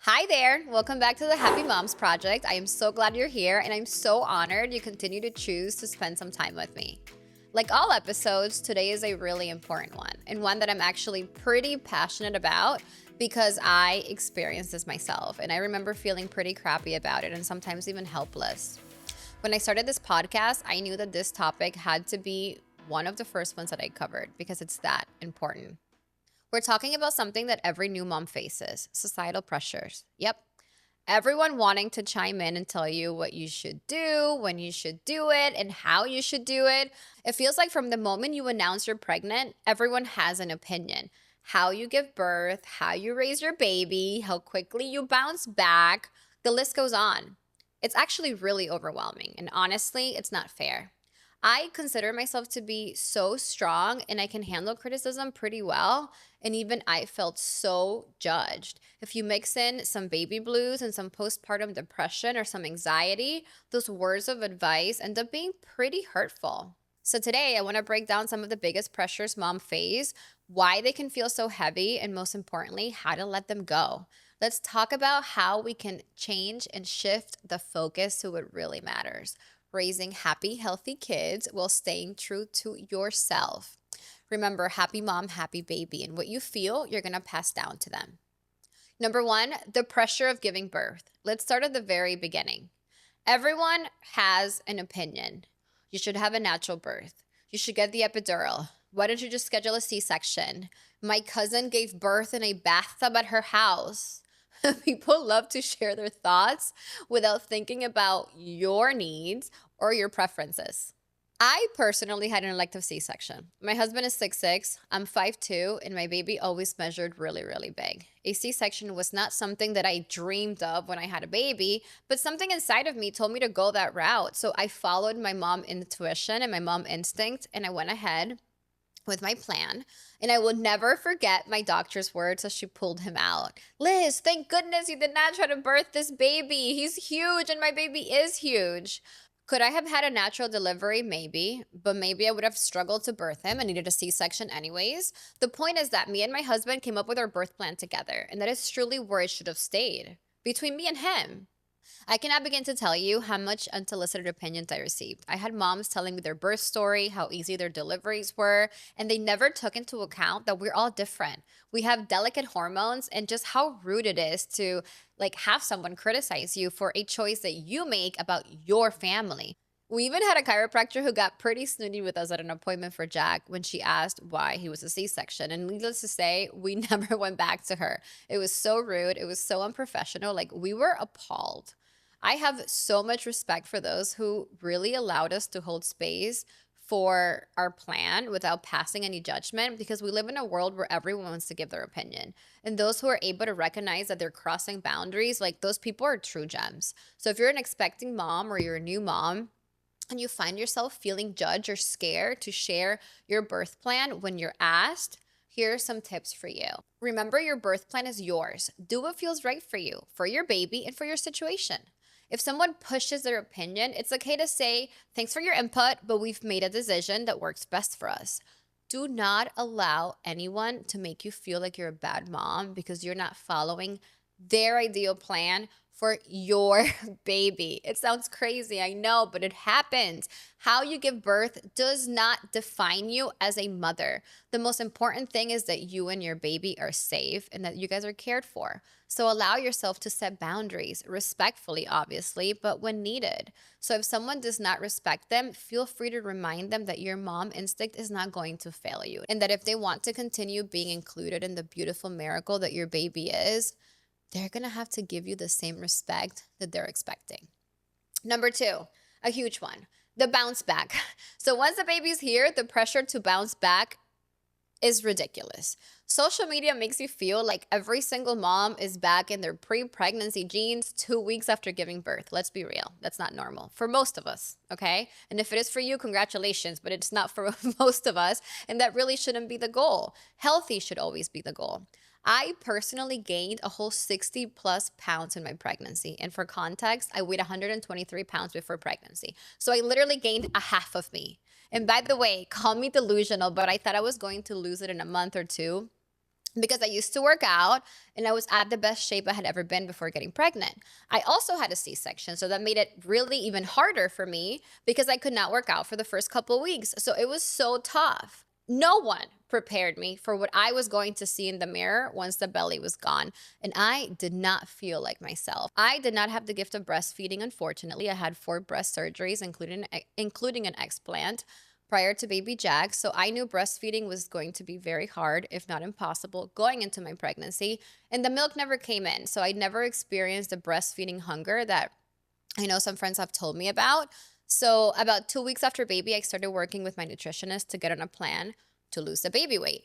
Hi there. Welcome back to the Happy Moms Project. I am so glad you're here, and I'm so honored you continue to choose to spend some time with me. Like all episodes, today is a really important one, and one that I'm actually pretty passionate about because I experienced this myself, and I remember feeling pretty crappy about it and sometimes even helpless. When I started this podcast, I knew that this topic had to be one of the first ones that I covered because it's that important. We're talking about something that every new mom faces: societal pressures. Yep. Everyone wanting to chime in and tell you what you should do, when you should do it, and how you should do it. It feels like from the moment you announce you're pregnant, everyone has an opinion. How you give birth, how you raise your baby, how quickly you bounce back, the list goes on. It's actually really overwhelming, and honestly, it's not fair. I consider myself to be so strong and I can handle criticism pretty well. And even I felt so judged. If you mix in some baby blues and some postpartum depression or some anxiety, those words of advice end up being pretty hurtful. So today I want to break down some of the biggest pressures mom face, why they can feel so heavy, and most importantly, how to let them go. Let's talk about how we can change and shift the focus to what really matters: raising happy, healthy kids while staying true to yourself. Remember, happy mom, happy baby, and what you feel, you're going to pass down to them. Number one, the pressure of giving birth. Let's start at the very beginning. Everyone has an opinion. You should have a natural birth. You should get the epidural. Why don't you just schedule a C-section? My cousin gave birth in a bathtub at her house. People love to share their thoughts without thinking about your needs or your preferences. I personally had an elective C-section. My husband is 6'6", I'm 5'2", and my baby always measured really, really big. A C-section was not something that I dreamed of when I had a baby, but something inside of me told me to go that route. So I followed my mom intuition and my mom instinct, and I went ahead with my plan. And I will never forget my doctor's words as she pulled him out. "Liz, thank goodness you did not try to birth this baby. He's huge and my baby is huge." Could I have had a natural delivery? Maybe, but maybe I would have struggled to birth him and needed a C-section anyways. The point is that me and my husband came up with our birth plan together, and that is truly where it should have stayed, between me and him. I cannot begin to tell you how much unsolicited opinions I received. I had moms telling me their birth story, how easy their deliveries were, and they never took into account that we're all different. We have delicate hormones, and just how rude it is to have someone criticize you for a choice that you make about your family. We even had a chiropractor who got pretty snooty with us at an appointment for Jack when she asked why he was a C-section. And needless to say, we never went back to her. It was so rude. It was so unprofessional. We were appalled. I have so much respect for those who really allowed us to hold space for our plan without passing any judgment, because we live in a world where everyone wants to give their opinion. And those who are able to recognize that they're crossing boundaries, those people are true gems. So if you're an expecting mom or you're a new mom, and you find yourself feeling judged or scared to share your birth plan when you're asked, here are some tips for you. Remember, your birth plan is yours. Do what feels right for you, for your baby, and for your situation. If someone pushes their opinion, it's okay to say, "Thanks for your input, but we've made a decision that works best for us." Do not allow anyone to make you feel like you're a bad mom because you're not following their ideal plan for your baby. It sounds crazy, I know, but it happens. How you give birth does not define you as a mother. The most important thing is that you and your baby are safe and that you guys are cared for. So allow yourself to set boundaries, respectfully, obviously, but when needed. So if someone does not respect them, feel free to remind them that your mom instinct is not going to fail you, and that if they want to continue being included in the beautiful miracle that your baby is, they're going to have to give you the same respect that they're expecting. Number two, a huge one, the bounce back. So once the baby's here, the pressure to bounce back is ridiculous. Social media makes you feel like every single mom is back in their pre-pregnancy jeans 2 weeks after giving birth. Let's be real. That's not normal for most of us, okay? And if it is for you, congratulations, but it's not for most of us, and that really shouldn't be the goal. Healthy should always be the goal. I personally gained a whole 60 plus pounds in my pregnancy. And for context, I weighed 123 pounds before pregnancy. So I literally gained a half of me. And by the way, call me delusional, but I thought I was going to lose it in a month or two. because I used to work out and I was at the best shape I had ever been before getting pregnant. I also had a C-section, so that made it really even harder for me because I could not work out for the first couple of weeks. So it was so tough. No one prepared me for what I was going to see in the mirror once the belly was gone. And I did not feel like myself. I did not have the gift of breastfeeding, unfortunately. I had 4 breast surgeries, including an explant prior to baby Jack. So I knew breastfeeding was going to be very hard, if not impossible, going into my pregnancy. And the milk never came in. So I never experienced the breastfeeding hunger that I know some friends have told me about. So about 2 weeks after baby, I started working with my nutritionist to get on a plan to lose the baby weight.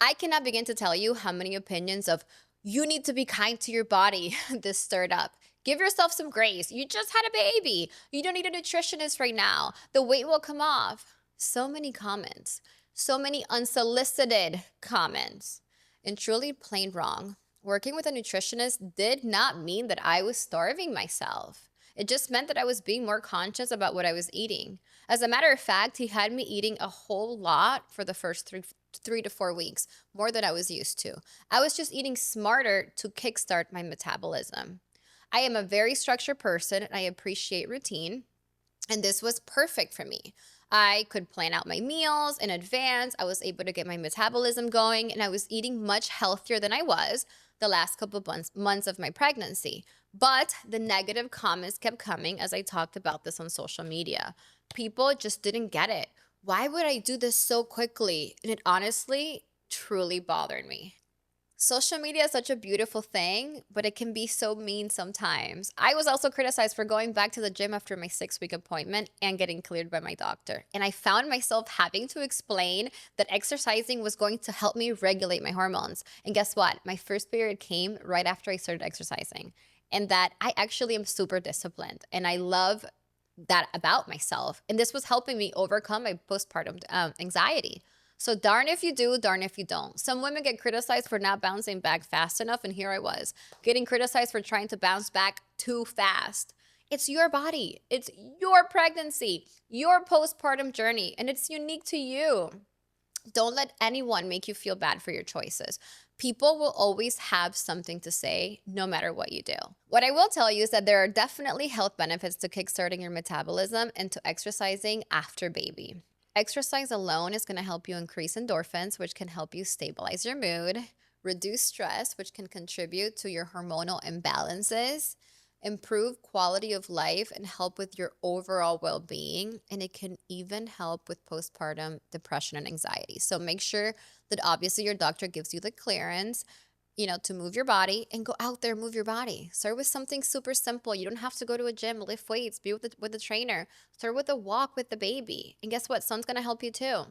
I cannot begin to tell you how many opinions of you need to be kind to your body this stirred up. Give yourself some grace. You just had a baby. You don't need a nutritionist right now. The weight will come off. So many comments, so many unsolicited comments, and truly plain wrong. Working with a nutritionist did not mean that I was starving myself. It just meant that I was being more conscious about what I was eating. As a matter of fact, he had me eating a whole lot for the first 3 to 4 weeks, more than I was used to. I was just eating smarter to kickstart my metabolism. I am a very structured person and I appreciate routine, and this was perfect for me. I could plan out my meals in advance. I was able to get my metabolism going, and I was eating much healthier than I was the last couple of months of my pregnancy. But the negative comments kept coming as I talked about this on social media. People just didn't get it. Why would I do this so quickly? And it honestly truly bothered me. Social media is such a beautiful thing, but it can be so mean sometimes. I was also criticized for going back to the gym after my 6-week appointment and getting cleared by my doctor. And I found myself having to explain that exercising was going to help me regulate my hormones. And guess what? My first period came right after I started exercising. And that I actually am super disciplined. And I love that about myself. And this was helping me overcome my postpartum anxiety. So darn if you do, darn if you don't. Some women get criticized for not bouncing back fast enough, and here I was, getting criticized for trying to bounce back too fast. It's your body. It's your pregnancy, your postpartum journey, and it's unique to you. Don't let anyone make you feel bad for your choices. People will always have something to say no matter what you do. What I will tell you is that there are definitely health benefits to kickstarting your metabolism and to exercising after baby. Exercise alone is going to help you increase endorphins, which can help you stabilize your mood, reduce stress, which can contribute to your hormonal imbalances, improve quality of life, and help with your overall well-being. And it can even help with postpartum depression and anxiety. So make sure that obviously your doctor gives you the clearance, to move your body and go out there, move your body. Start with something super simple. You don't have to go to a gym, lift weights, be with a trainer. Start with a walk with the baby. And guess what? Sun's going to help you too.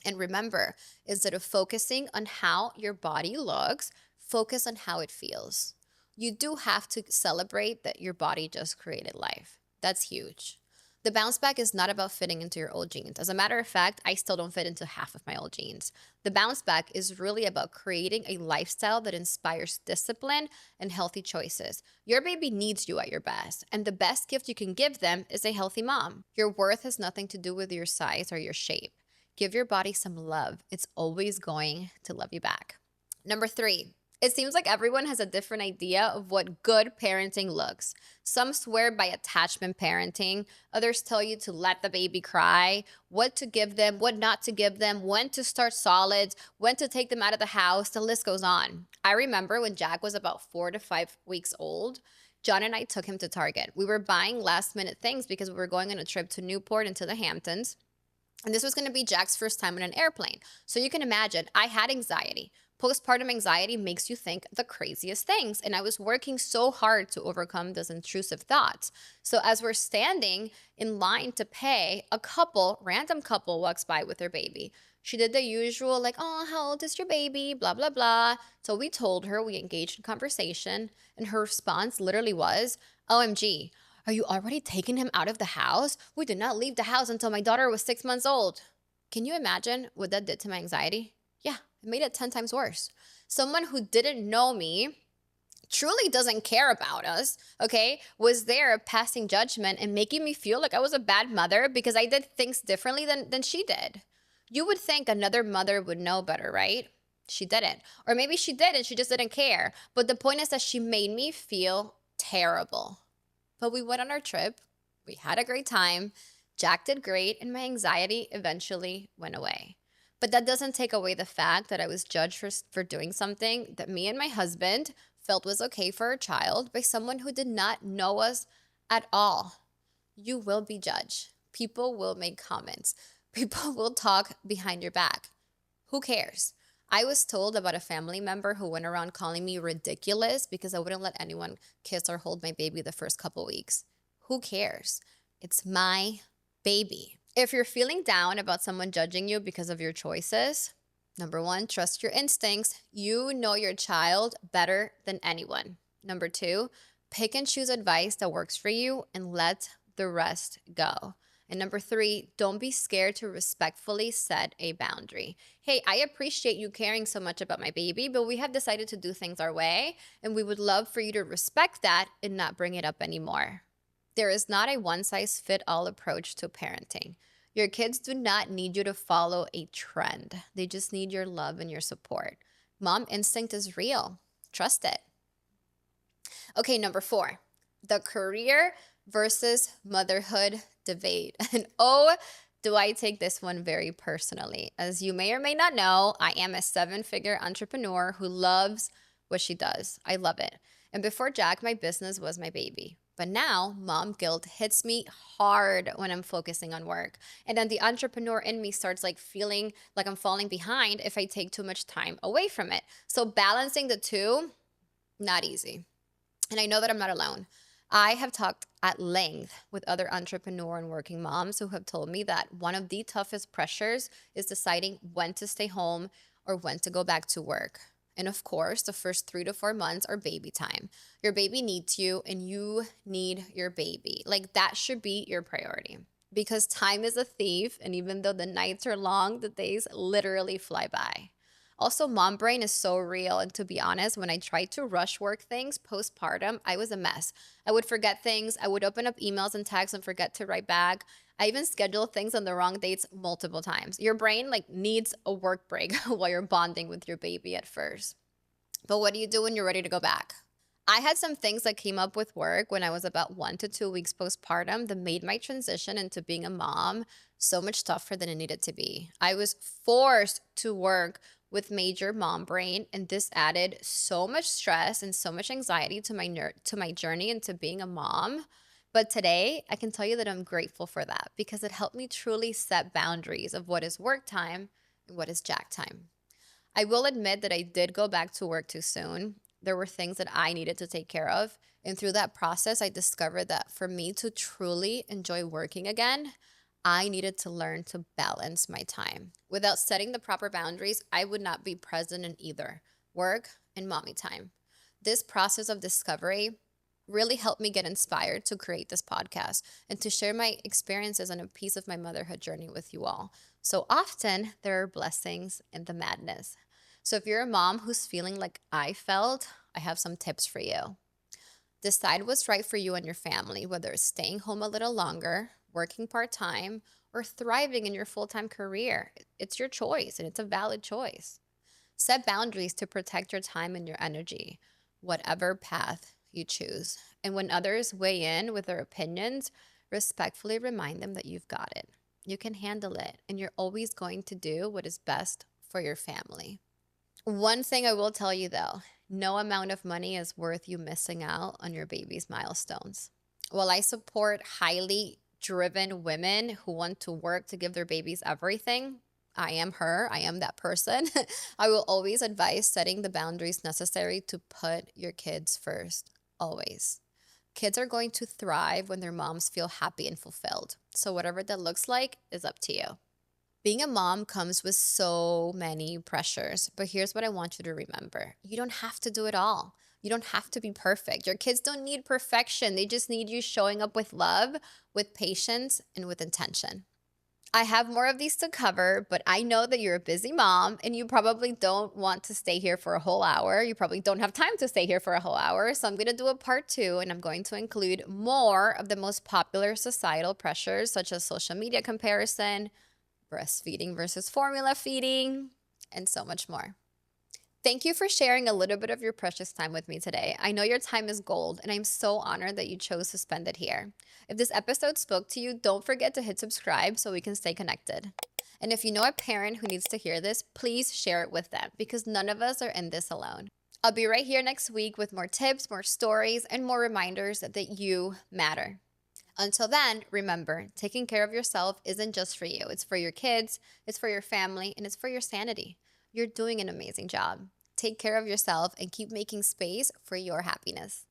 And remember, instead of focusing on how your body looks, focus on how it feels. You do have to celebrate that your body just created life. That's huge. The bounce back is not about fitting into your old jeans. As a matter of fact, I still don't fit into half of my old jeans. The bounce back is really about creating a lifestyle that inspires discipline and healthy choices. Your baby needs you at your best, and the best gift you can give them is a healthy mom. Your worth has nothing to do with your size or your shape. Give your body some love. It's always going to love you back. Number 3. It seems like everyone has a different idea of what good parenting looks. Some swear by attachment parenting. Others tell you to let the baby cry, what to give them, what not to give them, when to start solids, when to take them out of the house. The list goes on. I remember when Jack was about 4 to 5 weeks old, John and I took him to Target. We were buying last minute things because we were going on a trip to Newport and to the Hamptons. And this was going to be Jack's first time on an airplane. So you can imagine, I had anxiety. Postpartum anxiety makes you think the craziest things. And I was working so hard to overcome those intrusive thoughts. So as we're standing in line to pay, a random couple walks by with their baby. She did the usual, like, oh, how old is your baby? Blah, blah, blah. So we told her, we engaged in conversation. And her response literally was, OMG, are you already taking him out of the house? We did not leave the house until my daughter was 6 months old. Can you imagine what that did to my anxiety? Yeah, it made it 10 times worse. Someone who didn't know me, truly doesn't care about us, okay, was there passing judgment and making me feel like I was a bad mother because I did things differently than she did. You would think another mother would know better, right? She didn't. Or maybe she did and she just didn't care. But the point is that she made me feel terrible. But we went on our trip. We had a great time. Jack did great, and my anxiety eventually went away. But that doesn't take away the fact that I was judged for doing something that me and my husband felt was okay for our child by someone who did not know us at all. You will be judged. People will make comments. People will talk behind your back. Who cares? I was told about a family member who went around calling me ridiculous because I wouldn't let anyone kiss or hold my baby the first couple weeks. Who cares? It's my baby. If you're feeling down about someone judging you because of your choices, number one, trust your instincts. You know your child better than anyone. Number two, pick and choose advice that works for you and let the rest go. And number three, don't be scared to respectfully set a boundary. Hey, I appreciate you caring so much about my baby, but we have decided to do things our way, and we would love for you to respect that and not bring it up anymore. There is not a one-size-fits-all approach to parenting. Your kids do not need you to follow a trend. They just need your love and your support. Mom instinct is real. Trust it. Okay, number four, the career versus motherhood debate. And oh, do I take this one very personally. As you may or may not know, I am a 7-figure entrepreneur who loves what she does. I love it. And before Jack, my business was my baby. But now, mom guilt hits me hard when I'm focusing on work. And then the entrepreneur in me starts like feeling like I'm falling behind if I take too much time away from it. So balancing the two, not easy. And I know that I'm not alone. I have talked at length with other entrepreneur and working moms who have told me that one of the toughest pressures is deciding when to stay home or when to go back to work. And of course, the first 3 to 4 months are baby time. Your baby needs you and you need your baby. Like that should be your priority because time is a thief. And even though the nights are long, the days literally fly by. Also, mom brain is so real. And to be honest, when I tried to rush work things postpartum, I was a mess. I would forget things. I would open up emails and texts and forget to write back. I even scheduled things on the wrong dates multiple times. Your brain like needs a work break while you're bonding with your baby at first. But what do you do when you're ready to go back? I had some things that came up with work when I was about 1 to 2 weeks postpartum that made my transition into being a mom so much tougher than it needed to be. I was forced to work with major mom brain, and this added so much stress and so much anxiety to my journey into being a mom. But today, I can tell you that I'm grateful for that because it helped me truly set boundaries of what is work time and what is Jack time. I will admit that I did go back to work too soon. There were things that I needed to take care of. And through that process, I discovered that for me to truly enjoy working again, I needed to learn to balance my time. Without setting the proper boundaries, I would not be present in either work and mommy time. This process of discovery really helped me get inspired to create this podcast and to share my experiences and a piece of my motherhood journey with you all. So often there are blessings in the madness. So if you're a mom who's feeling like I felt, I have some tips for you. Decide what's right for you and your family, whether it's staying home a little longer, working part-time, or thriving in your full-time career. It's your choice and it's a valid choice. Set boundaries to protect your time and your energy, whatever path you choose. And when others weigh in with their opinions, respectfully remind them that you've got it. You can handle it, and you're always going to do what is best for your family. One thing I will tell you though, no amount of money is worth you missing out on your baby's milestones. While I support highly driven women who want to work to give their babies everything, I am her, I am that person. I will always advise setting the boundaries necessary to put your kids first, always. Kids are going to thrive when their moms feel happy and fulfilled. So whatever that looks like is up to you. Being a mom comes with so many pressures, but here's what I want you to remember. You don't have to do it all. You don't have to be perfect. Your kids don't need perfection. They just need you showing up with love, with patience, and with intention. I have more of these to cover, but I know that you're a busy mom and you probably don't want to stay here for a whole hour. You probably don't have time to stay here for a whole hour. So I'm going to do a part 2, and I'm going to include more of the most popular societal pressures, such as social media comparison, breastfeeding versus formula feeding, and so much more. Thank you for sharing a little bit of your precious time with me today. I know your time is gold, and I'm so honored that you chose to spend it here. If this episode spoke to you, don't forget to hit subscribe so we can stay connected. And if you know a parent who needs to hear this, please share it with them because none of us are in this alone. I'll be right here next week with more tips, more stories, and more reminders that you matter. Until then, remember, taking care of yourself isn't just for you. It's for your kids, it's for your family, and it's for your sanity. You're doing an amazing job. Take care of yourself and keep making space for your happiness.